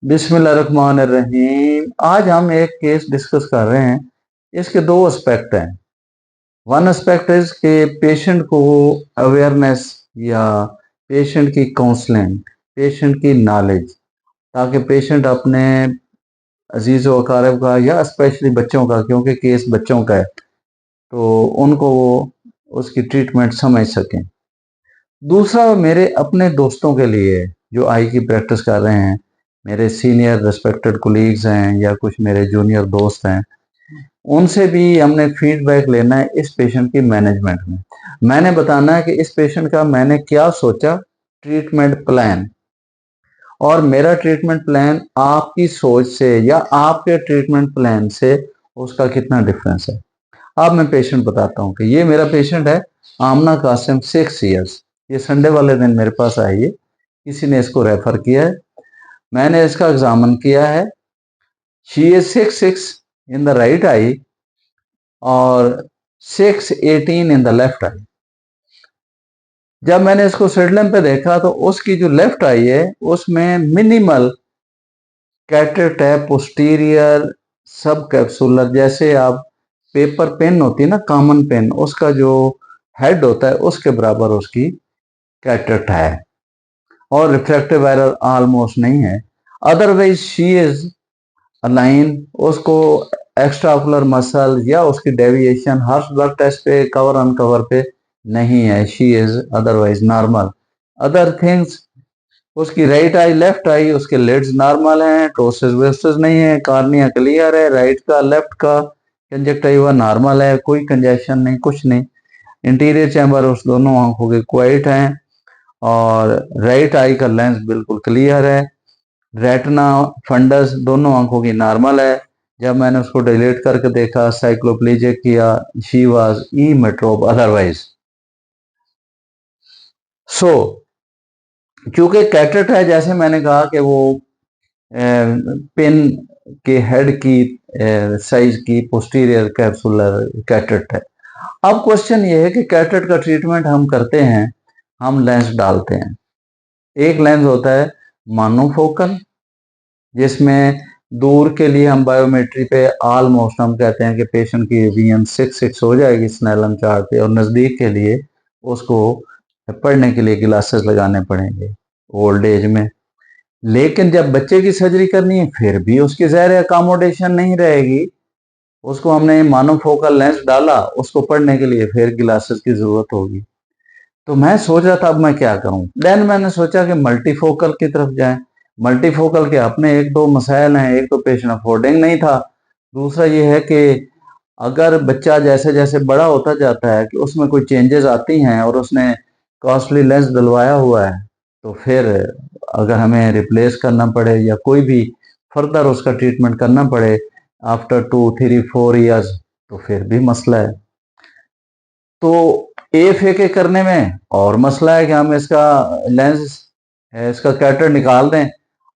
बिस्मिल्लाहिर्रहमानिर्रहीम। आज हम एक केस डिस्कस कर रहे हैं। इसके दो एस्पेक्ट हैं। वन एस्पेक्ट इज के पेशेंट को अवेयरनेस या पेशेंट की काउंसलिंग, पेशेंट की नॉलेज, ताकि पेशेंट अपने अजीज़ व अकारिब का या स्पेशली बच्चों का, क्योंकि केस बच्चों का है, तो उनको वो उसकी ट्रीटमेंट समझ सकें। दूसरा मेरे अपने दोस्तों के लिए जो आई की प्रैक्टिस कर रहे हैं, मेरे सीनियर रिस्पेक्टेड कोलीग्स हैं या कुछ मेरे जूनियर दोस्त हैं, उनसे भी हमने फीडबैक लेना है इस पेशेंट की मैनेजमेंट में। मैंने बताना है कि इस पेशेंट का मैंने क्या सोचा ट्रीटमेंट प्लान, और मेरा ट्रीटमेंट प्लान आपकी सोच से या आपके ट्रीटमेंट प्लान से उसका कितना डिफरेंस है। अब मैं पेशेंट बताता हूँ कि ये मेरा पेशेंट है आमना कासिम, 6 ईयर्स। ये संडे वाले दिन मेरे पास आई है, किसी ने इसको रेफर किया है, मैंने इसका एग्जामिन किया है। She is 6'6" in the right I और 6'18" इन द लेफ्ट आई। जब मैंने इसको सिडलम पे देखा तो उसकी जो लेफ्ट आई है उसमें मिनिमल कैटरेक्ट है, पोस्टीरियर सब कैप्सुलर, जैसे आप पेपर पेन होती है ना, कॉमन पेन, उसका जो हेड होता है उसके बराबर उसकी कैटरेक्ट है, और रिफ्रैक्टिव एरर ऑलमोस्ट नहीं है। अदरवाइज शी इज अलाइन, उसको एक्स्ट्रा ऑकुलर मसल या उसकी डेविएशन हर ब्लड टेस्ट पे कवर अनकवर पे नहीं है। She is otherwise normal. Other things, उसकी राइट आई लेफ्ट आई, उसके लिड्स नॉर्मल हैं, टोसिस वेस्टिस नहीं है, कार्निया क्लियर है, राइट का लेफ्ट का कंजक्टिवा नॉर्मल है, कोई कंजेशन नहीं, कुछ नहीं। इंटीरियर चैम्बर उस दोनों आंखों के क्वाइट हैं, और राइट आई का लेंस बिल्कुल क्लियर है। रेटिना फंडस दोनों आंखों की नॉर्मल है। जब मैंने उसको डिलीट करके देखा, साइक्लोप्लेजिक किया, शी वाज ई मेट्रोप अदरवाइज। सो क्योंकि कैटरेक्ट है, जैसे मैंने कहा कि वो पिन के हेड की साइज की पोस्टीरियर कैप्सुलर कैटरेक्ट है। अब क्वेश्चन ये है कि कैटरेक्ट का ट्रीटमेंट हम करते हैं, हम लेंस डालते हैं। एक लेंस होता है मोनोफोकल, जिसमें दूर के लिए हम बायोमेट्री पे ऑलमोस्ट हम कहते हैं कि पेशेंट की विजन 6'6" हो जाएगी स्नेलन चार्ट पे, और नज़दीक के लिए उसको पढ़ने के लिए ग्लासेस लगाने पड़ेंगे ओल्ड एज में। लेकिन जब बच्चे की सर्जरी करनी है फिर भी उसकी ज़ाहिर अकोमोडेशन नहीं रहेगी, उसको हमने मोनोफोकल लेंस डाला, उसको पढ़ने के लिए फिर ग्लासेस की ज़रूरत होगी। तो मैं सोच रहा था अब मैं क्या करूं। देन मैंने सोचा कि मल्टीफोकल की तरफ जाएं। मल्टीफोकल के अपने एक दो मसाइल हैं। एक तो पेशेंट अफोर्डिंग नहीं था, दूसरा ये है कि अगर बच्चा जैसे जैसे बड़ा होता जाता है कि उसमें कोई चेंजेस आती हैं और उसने कॉस्टली लेंस डलवाया हुआ है, तो फिर अगर हमें रिप्लेस करना पड़े या कोई भी फर्दर उसका ट्रीटमेंट करना पड़े आफ्टर 2, 3, 4 ईयर्स, तो फिर भी मसला है। तो AFA करने में और मसला है कि हम इसका लेंस, इसका कैटर निकाल दें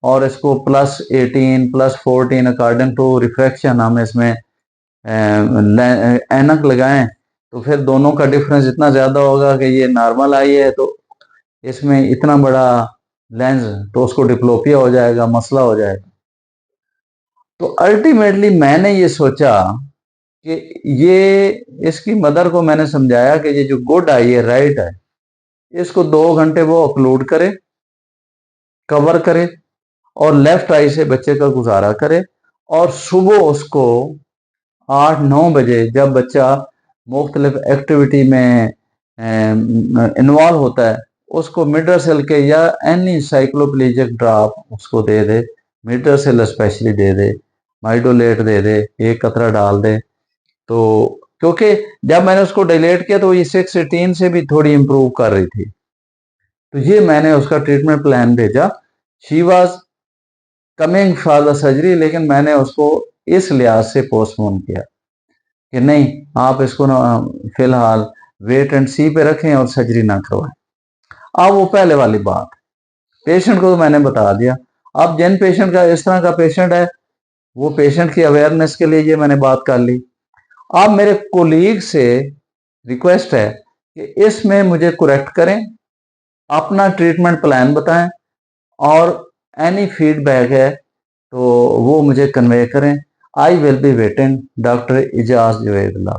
और इसको +18 +14 अकॉर्डिंग टू रिफ्रैक्शन हम इसमें ऐनक लगाएं, तो फिर दोनों का डिफरेंस इतना ज़्यादा होगा कि ये नॉर्मल आई है तो इसमें इतना बड़ा लेंस, तो उसको डिप्लोपिया हो जाएगा, मसला हो जाएगा। तो अल्टीमेटली मैंने ये सोचा कि ये इसकी मदर को मैंने समझाया कि ये जो गुड आई है, राइट है, इसको 2 घंटे वो अपलोड करे, कवर करे, और लेफ्ट आई से बच्चे का गुजारा करे, और सुबह उसको 8-9 बजे जब बच्चा मुख्तलिफ एक्टिविटी में इन्वॉल्व होता है, उसको मिड्रासेल के या एनी साइक्लोप्लेजिक ड्रॉप उसको दे दे, मिड्रासेल स्पेशली दे दे, माइडोलेट दे दे, एक कतरा डाल दे। तो क्योंकि जब मैंने उसको डिलीट किया तो ये 6'18" से भी थोड़ी इंप्रूव कर रही थी, तो ये मैंने उसका ट्रीटमेंट प्लान भेजा। She was coming for the surgery, लेकिन मैंने उसको इस लिहाज से पोस्टपोन किया कि नहीं, आप इसको ना फिलहाल वेट एंड सी पे रखें और सर्जरी ना करवाएं। अब वो पहले वाली बात, पेशेंट को तो मैंने बता दिया। अब जिन पेशेंट का इस तरह का पेशेंट है, वो पेशेंट की अवेयरनेस के लिए ये मैंने बात कर ली। अब मेरे कोलीग से रिक्वेस्ट है कि इसमें मुझे करेक्ट करें, अपना ट्रीटमेंट प्लान बताएं, और एनी फीडबैक है तो वो मुझे कन्वे करें। I will be waiting. Doctor Ijaz जवेदुल्ला।